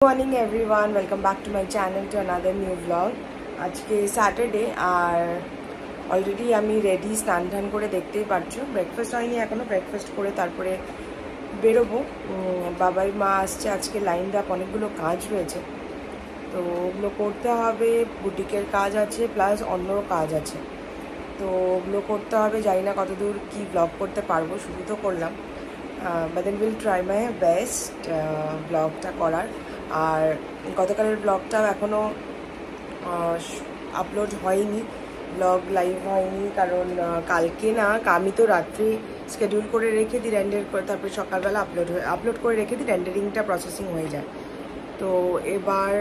Morning everyone, welcome back to my channel to another new blog. আজকে Saturday আর already আমি ready, স্নান টান করে দেখতেই পারছো। ব্রেকফাস্ট হয়নি এখনও, ব্রেকফাস্ট করে তারপরে বেরোবো। বাবাই মা আসছে, আজকে লাইন আপ অনেকগুলো কাজ রয়েছে, তো ওগুলো করতে হবে। বুটিকের কাজ আছে প্লাস অন্যও কাজ আছে, তো ওগুলো করতে হবে। জানি না কতদূর কি ব্লগ করতে পারবো, শুরু তো করলাম, but then will try my best ব্লগটা করার। আর গতকালের ব্লগটাও এখনও আপলোড হয়নি, ব্লগ লাইভ হয়নি, কারণ কালকে না, আমি তো রাত্রে শিডিউল করে রেখে দিই, রেন্ডার করে তারপরে সকালবেলা আপলোড করে রেখে দিই, রেন্ডারিংটা প্রসেসিং হয়ে যায়। তো এবার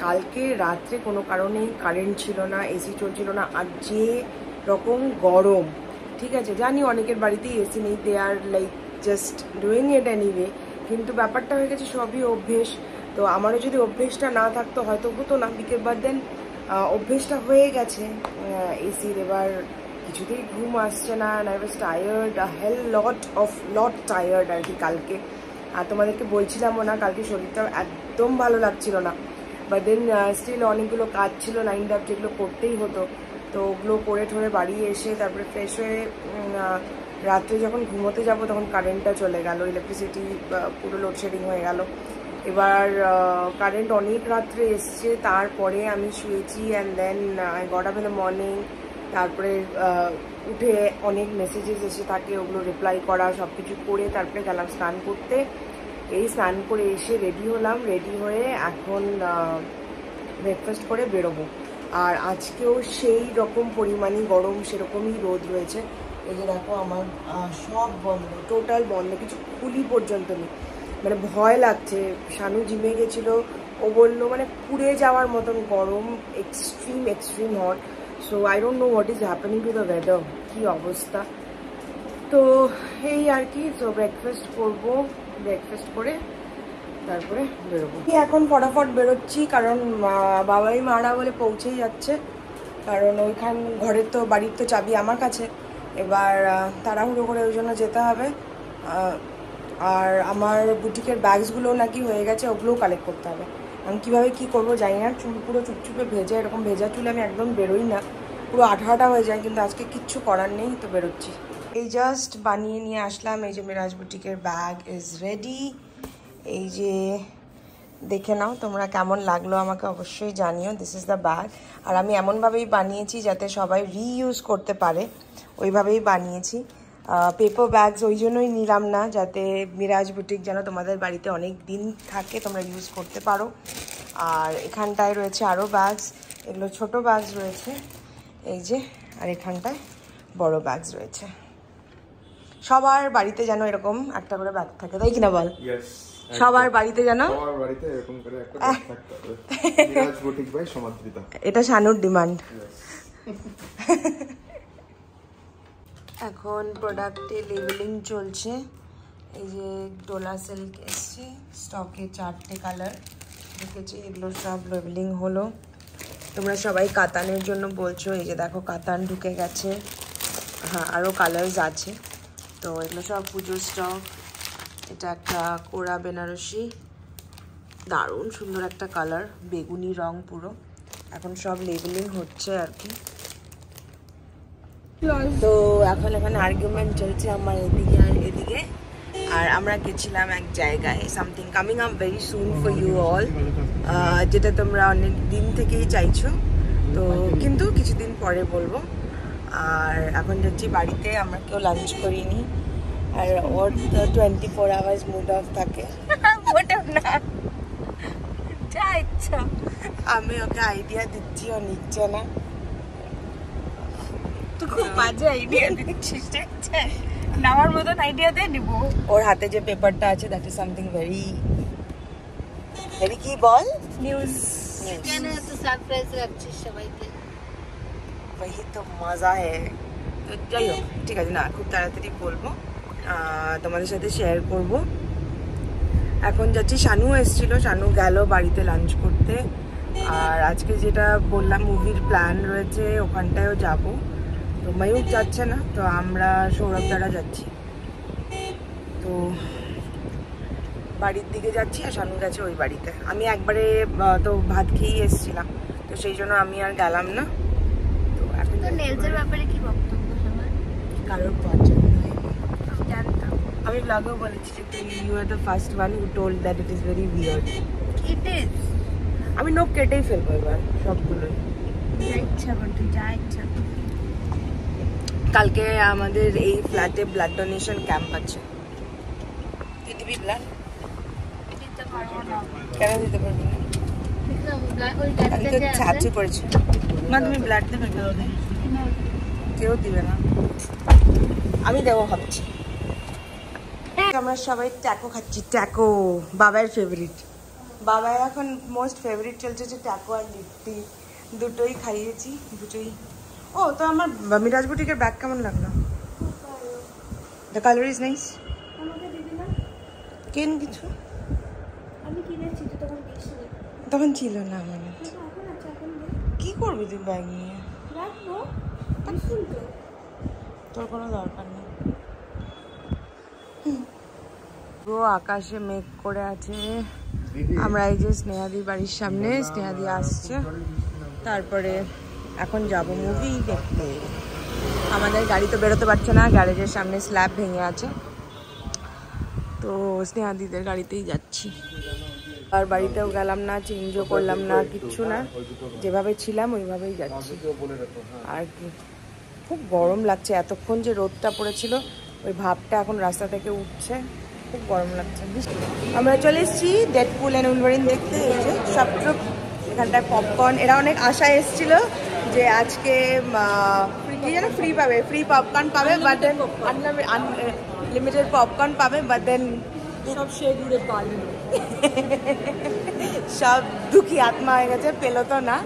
কালকে রাত্রে কোনো কারণেই কারেন্ট ছিল না, এসি চলছিল না, আর যে রকম গরম, ঠিক আছে জানি অনেকের বাড়িতেই এসি নেই, they are like just doing it anyway, কিন্তু ব্যাপারটা হয়ে গেছে সবই অভ্যেস। তো আমারও যদি অভ্যেসটা না থাকতো হয়তো হতো না, বাট দেন অভ্যেসটা হয়ে গেছে এসির। এবার কিছুতেই ঘুম আসছে না, I was tired, hell lot tired আর কি কালকে। আর তোমাদেরকে বলছিলামও না, কালকে শরীরটা একদম ভালো লাগছিল না, বাট দেন স্টিল অনেকগুলো কাজ ছিল লাইন আপ, যেগুলো করতেই হতো। তো ওগুলো করে ঠরে বাড়ি এসে তারপরে ফ্রেশ হয়ে রাত্রে যখন ঘুমোতে যাব তখন কারেন্টটা চলে গেল, ইলেকট্রিসিটি পুরো লোডশেডিং হয়ে গেল। এবার কারেন্ট অনেক রাত্রে এসছে, তারপরে আমি শুয়েছি, and then I got up in the morning. তারপরে উঠে অনেক মেসেজেস এসে থাকে, ওগুলো রিপ্লাই করা, সব কিছু করে তারপরে গেলাম স্নান করতে। এই স্নান করে এসে রেডি হলাম, রেডি হয়ে এখন ব্রেকফাস্ট করে বেরোবো। আর আজকেও সেই রকম পরিমাণই গরম, সেরকমই রোদ রয়েছে। এই যে দেখো আমার সব বন্ধ, টোটাল বন্ধ, কিছু খুলি পর্যন্ত নেই। মানে ভয় লাগছে। শানু জিমে গেছিলো, ও বললো মানে পুড়ে যাওয়ার মতন গরম, extreme hot. So I don't know what is happening to the weather, কী অবস্থা। তো এই আর কি, তো ব্রেকফাস্ট করবো, ব্রেকফাস্ট করে তারপরে বেরোবো। এখন ফটাফট বেরোচ্ছি, কারণ বাবাই মারা বলে পৌঁছেই যাচ্ছে, কারণ ওইখান ঘরের তো, বাড়ির তো চাবি আমার কাছে। এবার তাড়াহুড়ো করে ওই জন্য যেতে হবে। আর আমার বুটিকের ব্যাগসগুলোও নাকি হয়ে গেছে, ওগুলোও কালেক্ট করতে হবে। আমি কীভাবে কী করবো জানি না, চুল পুরো চুপচুপে ভেজা, এরকম ভেজা চুলে আমি একদম বেরোই না, পুরো আঠা হয়ে যায়, কিন্তু আজকে কিচ্ছু করার নেই, তো বেরোচ্ছি। এই জাস্ট বানিয়ে নিয়ে আসলাম, এই যে মিরাজ বুটিকের ব্যাগ ইজ রেডি। এই যে দেখে নাও তোমরা, কেমন লাগলো আমাকে অবশ্যই জানিও। This is the bag. আর আমি এমনভাবেই বানিয়েছি যাতে সবাই রিইউজ করতে পারে, ওইভাবেই বানিয়েছি। পেপার ব্যাগস ওই জন্যই নিলাম না, যাতে মিরাজ বুটিক যেন তোমাদের বাড়িতে অনেক দিন থাকে, তোমরা ইউজ করতে পারো। আর এখানটায় রয়েছে আরও ব্যাগস, এগুলো ছোট ব্যাগস রয়েছে এই যে, আর এখানটায় বড় ব্যাগস রয়েছে। সবার বাড়িতে যেন এরকম একটা করে ব্যাগ থাকে, তাই কিনা বল? সবার বাড়িতে যেন এরকম করে একটা ব্যাগ থাকতে হবে। মিরাজ বুটিক বাই সমাদৃতা, এটা শানুর ডিমান্ড। এখন প্রোডাক্টে লেবেলিং চলছে। এই যে ডোলা সিল্ক এসছে, স্টকে 4টে কালার রেখেছি, এগুলো সব লেবেলিং হলো। তোমরা সবাই কাতানের জন্য বলছো, এই যে দেখো কাতান ঢুকে গেছে, হ্যাঁ আরও কালার্স আছে। তো এগুলো সব পুজোর স্টক। এটা একটা কোরা বেনারসি, দারুণ সুন্দর একটা কালার, বেগুনি রং পুরো। এখন সব লেবেলিং হচ্ছে আর কি। তো এখন এখানে আর্গুমেন্ট চলছে আমার এদিকে আর এদিকে। আর আমরা গেছিলাম এক জায়গায়, something coming up very soon for you all, যেটা তোমরা অনেক দিন থেকেই চাইছো, তো কিন্তু কিছুদিন পরে বলবো। আর এখন যাচ্ছি বাড়িতে, আমরা কেউ লাঞ্চ করিনি। আর ওর তো 24 আওয়ার্স মুড অফ থাকে, মোটেও না, যা ইচ্ছা। আমি ওকে আইডিয়া দিচ্ছি, ও নিচ্ছে না। তুই খুব বাজে আইডিয়া দিচ্ছিস, দেখছে নেওয়ার মতন আইডিয়া দিয়ে নিব। ওর হাতে যে পেপারটা আছে, that is something very very, কি বল, নিউজ। কেন এত সারপ্রাইজ রাখছিস সবাইকে? वही तो मजा है। তো যাই হোক, ঠিক আছে, না খুব তাড়াতাড়ি বলবো, তোমাদের সাথে শেয়ার করব। এখন যাচ্ছি, শানু এসেছিল, শানু গেল বাড়িতে লাঞ্চ করতে। আর আজকে যেটা বললাম মুভির প্ল্যান রয়েছে, ওখানটায়ও যাব। তো ময়ূক যাচ্ছে না, তো আমরা সৌরভ দ্বারা যাচ্ছি। তো বাড়ির দিকে যাচ্ছি আর শানু গেছে ওই বাড়িতে। আমি একবারে তো ভাত খেয়েই এসেছিলাম, তো সেই জন্য আমি আর গেলাম না। তো এখন নেলসের ব্যাপারে কি বক্তব্য তোমার? কারোর পছন্দ হয়, জানতাম। আমি ব্লগেও বলেছি যে you are the first one who told that it is very weird. It is. আমি নখ কেটেই ফেলবো এবার সবগুলোই, যা ইচ্ছা করতে, যা ইচ্ছা। কালকে আমাদের এই ফ্ল্যাটে ব্লাড ডোনেশন ক্যাম্প আছে। তুই দিবি ব্লাড? দিতে পারবো না। কেন দিতে পারবি না? আমি তো ছাচু করেছি। মা তুমি ব্লাড দেবে? কেউ দিবে না, আমি দেবো ভাবছি। আমরা সবাই ট্যাকো খাচ্ছি। ট্যাকো বাবার ফেভারিট। বাবার এখন মোস্ট ফেভারিট চলছে যে ট্যাকো আর লিট্টি, দুটোই খাইয়েছি, দুটোই। ও তো আমার মিরাজ বুটিকের ব্যাগ কেমন লাগলো? The colour is nice. কেন কিছু তখন ছিল না আমার। কি করবি তুই ব্যাগ নিয়ে? তোর কোনো দরকার নেই। পুরো আকাশে মেঘ করে আছে। আমরা এই যে স্নেহাদির বাড়ির সামনে, স্নেহাদি আসছে, তারপরে এখন যাব মুভি দেখতে। আমাদের গাড়ি তো বেরোতে পারছে না, গ্যারেজের সামনে স্ল্যাব ভেঙে আছে, তো স্নেহাদিদের গাড়িতেই যাচ্ছি। আর বাড়িতেও গেলাম না, চেঞ্জও করলাম না, কিচ্ছু না, যেভাবে ছিলাম ওইভাবেই যাচ্ছি। আর কি খুব গরম লাগছে, এতক্ষণ যে রোদটা পড়েছিল ওই ভাবটা এখন রাস্তা থেকে উঠছে, খুব গরম লাগছে। আমরা চলে এসেছি ডেডপুল অ্যান্ড উলভারিন দেখতে। এই যে সব ট্রুপ, এখানটায় পপকর্ন, এরা অনেক আশায় এসেছিল যে আজকে কি যেন ফ্রি পাবে, ফ্রি পপকর্ন পাবে, বাট দেন আনলিমিটেড পপকর্ন পাবে, বাট দেন সব সে দূরে পালি। সব দুঃখী আত্মা হয়ে গেছে, পেলো তো না।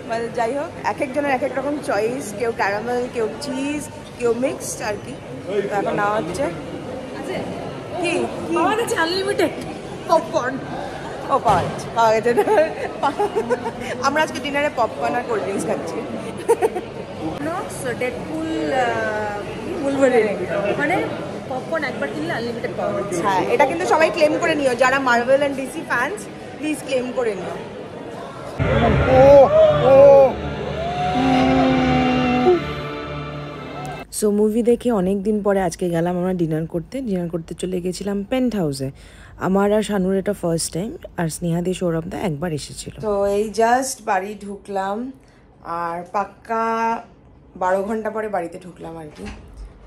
মানে যাই হোক, এক একজনের এক এক রকম চয়েস, কেউ ক্যারামেল, কেউ চিজ, কেউ মিক্সড আর কি। তো এখন নেওয়া হচ্ছে কি আনলিমিটেড পপকর্ন। ও পাওয়া গেছে। আমরা আজকে ডিনারে পপকর্ন আর কোল্ড ড্রিঙ্কস খাচ্ছি। ডেডপুল মানে পপকর্ন একবার কিনলে আনলিমিটেড পাওয়া যাচ্ছে। হ্যাঁ, এটা কিন্তু সবাই ক্লেম করে নিও, যারা Marvel and DC fans please claim করে নিও। সো মুভি দেখে অনেক দিন পরে আজকে গেলাম আমরা ডিনার করতে চলে গেছিলাম পেন্ট হাউসে। আমার আর শানুর এটা ফার্স্ট টাইম, আর স্নেহাদি সৌরভদা একবার এসেছিল। তো এই জাস্ট বাড়ি ঢুকলাম, আর পাক্কা 12 ঘন্টা পরে বাড়িতে ঢুকলাম আর কি।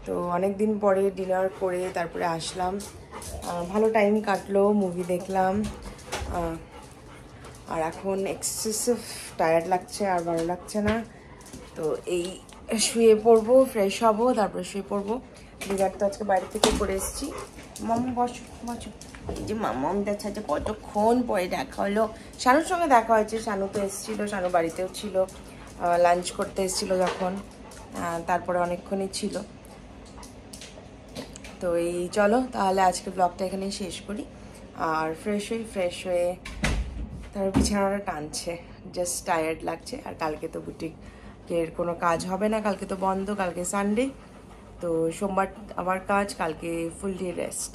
তো অনেক দিন পরে ডিনার করে তারপরে আসলাম, ভালো টাইম কাটলো, মুভি দেখলাম। আর এখন এক্সেসিভ টায়ার্ড লাগছে, আর ভালো লাগছে না। তো এই শুয়ে পড়বো, ফ্রেশ হবো, তারপরে শুয়ে পড়বো। ডিনার তো আজকে বাইরে থেকে করে এসেছি। মাম বসো বসো। এই যে মামামদের সাথে কতক্ষণ পরে দেখা হলো। শানুর সঙ্গে দেখা হয়েছে, শানু তো এসেছিলো, শানু বাড়িতেও ছিল, লাঞ্চ করতে এসেছিলো যখন, তারপরে অনেকক্ষণই ছিল। তো এই চলো তাহলে আজকে ব্লগটা এখানেই শেষ করি। আর ফ্রেশ হয়ে তারপর বিছানাটা টানছে, জাস্ট টায়ার্ড লাগছে। আর কালকে তো বুটিকের কোনো কাজ হবে না, কালকে তো বন্ধ, কালকে সানডে। তো সোমবার আবার কাজ, কালকে ফুল ডে রেস্ট।